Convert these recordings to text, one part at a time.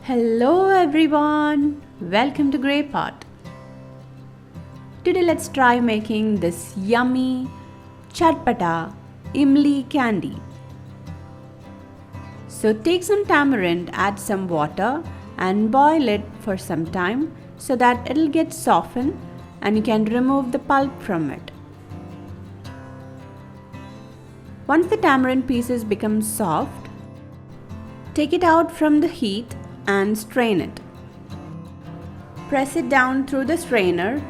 Hello everyone, welcome to Grey Pot. Today let's try making this yummy chatpata Imli candy. So take some tamarind, add some water and boil it for some time so that it'll get softened and you can remove the pulp from it. Once the tamarind pieces become soft, take it out from the heat and strain it. Press it down through the strainer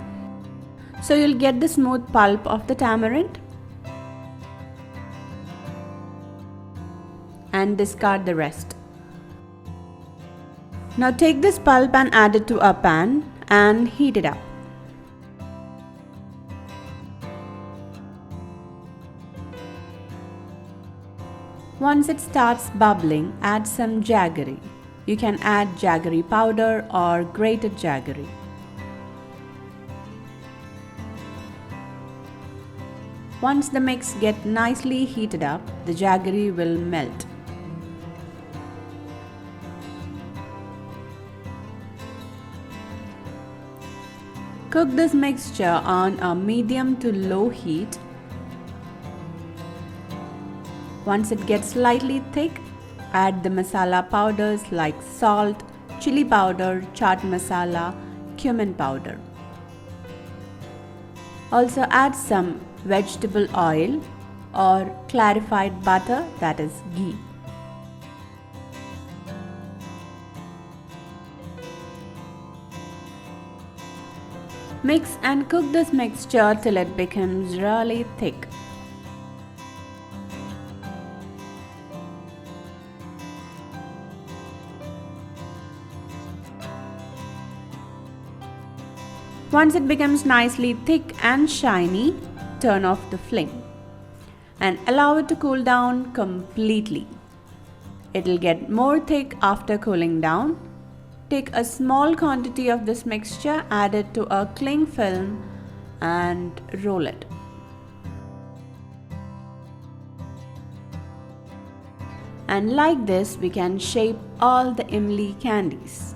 so you'll get the smooth pulp of the tamarind and discard the rest. Now take this pulp and add it to a pan and heat it up. Once it starts bubbling, add some jaggery. You can add jaggery powder or grated jaggery. Once the mix gets nicely heated up, the jaggery will melt. Cook this mixture on a medium to low heat. Once it gets slightly thick, add the masala powders like salt, chili powder, chaat masala, cumin powder. Also add some vegetable oil or clarified butter, that is ghee. Mix and cook this mixture till it becomes really thick. Once it becomes nicely thick and shiny, turn off the flame and allow it to cool down completely. It will get more thick after cooling down. Take a small quantity of this mixture, add it to a cling film and roll it. And like this, we can shape all the Imli candies.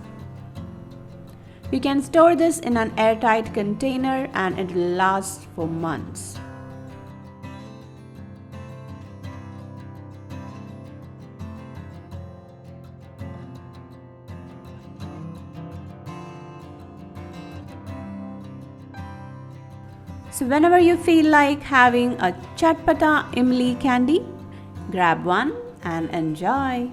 You can store this in an airtight container and it will last for months. So whenever you feel like having a chatpata Imli candy, grab one and enjoy.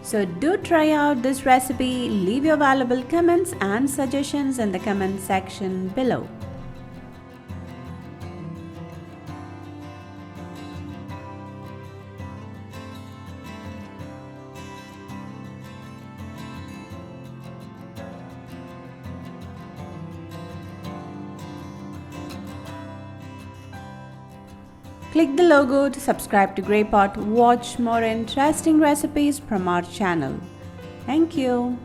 So do try out this recipe, leave your valuable comments and suggestions in the comment section below. Click the logo to subscribe to Grey Pot. Watch more interesting recipes from our channel. Thank you.